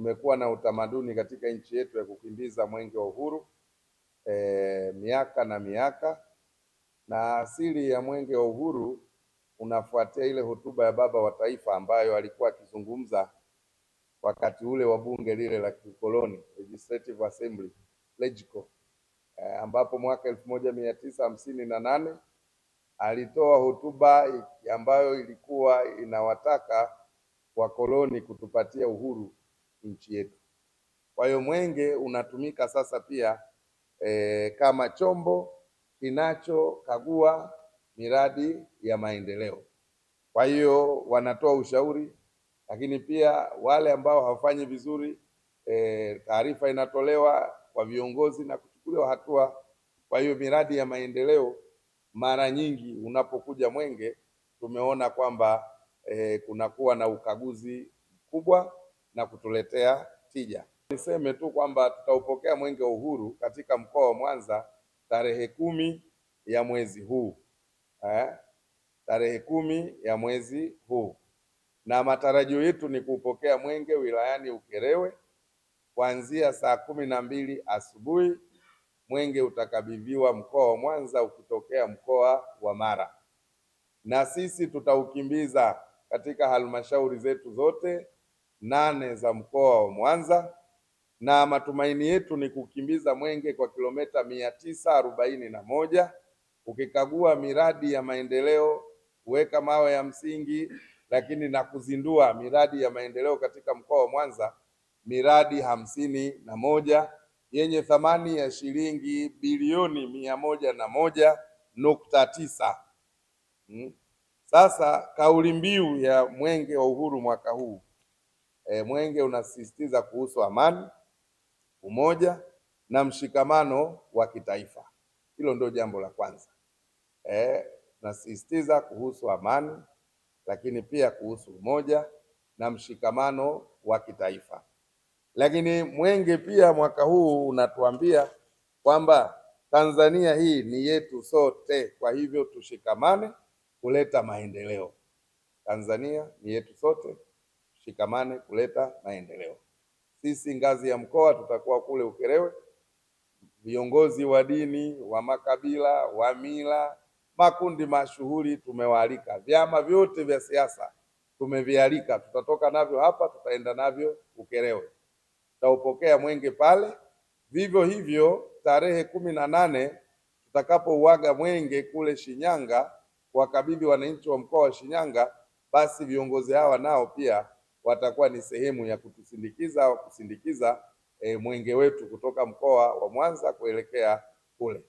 tumekuwa na utamaduni katika nchi yetu ya kukimbiza mwenge wa uhuru miaka na miaka, na asili ya mwenge wa uhuru unafuatia ile hotuba ya baba wa taifa ambayo alikuwa akizungumza wakati ule wa bunge lile la kikoloni Legislative Assembly LEGICO, ambapo mwaka 1958 alitoa hotuba ambayo ilikuwa inawataka wakoloni kutupatia uhuru nchi yetu. Kwa hiyo mwenge unatumika sasa pia kama chombo kinachokagua miradi ya maendeleo. Kwa hiyo wanatoa ushauri, lakini pia wale ambao hawafanyi vizuri taarifa inatolewa kwa viongozi na kuchukuliwa hatua. Kwa hiyo miradi ya maendeleo mara nyingi unapokuja mwenge tumeona kwamba kunakuwa na ukaguzi mkubwa na kutuletea tija. Niseme tu kwamba tutaupokea mwenge wa uhuru katika mkoa wa Mwanza tarehe 10 ya mwezi huu, tarehe 10 ya mwezi huu, na matarajio yetu ni kupokea mwenge wilayani Ukerewe kuanzia saa 12 asubuhi. Mwenge utakabidhiwa mkoa wa Mwanza ukitokea mkoa wa Mara, na sisi tutaukimbiza katika halmashauri zetu zote 8 za mkoa wa Mwanza, na matumaini yetu ni kukimbiza mwenge kwa kilomita 941 ukikagua miradi ya maendeleo, kuweka mawe ya msingi, lakini na kuzindua miradi ya maendeleo katika mkoa wa Mwanza, miradi 51 yenye thamani ya shilingi bilioni 101.9. Sasa kauli mbiu ya mwenge wa uhuru mwaka huu, mwenge unasisitiza kuhusu amani, umoja na mshikamano wa kitaifa. Hilo ndio jambo la kwanza. Nasisitiza kuhusu amani, lakini pia kuhusu umoja na mshikamano wa kitaifa. Lakini mwenge pia mwaka huu unatuambia kwamba Tanzania hii ni yetu sote, kwa hivyo tushikamane kuleta maendeleo. Tanzania ni yetu sote, tushikamane kuleta maendeleo. Sisi ngazi ya mkoa tutakuwa kule Ukerewe, viongozi wa dini, wa makabila, wa mila, makundi mashuhuri tumewaalika, vyama vyote vya siasa tumevialika. Tutatoka navyo hapa, tutaenda navyo Ukerewe, tutaupokea mwenge pale. Vivyo hivyo tarehe 18 tutakapouaga mwenge kule Shinyanga kuwakabidhi wananchi wa mkoa wa Shinyanga, basi viongozi hawa nao pia watakuwa ni sehemu ya kutusindikiza au kusindikiza mwenge wetu kutoka mkoa wa Mwanza kuelekea kule.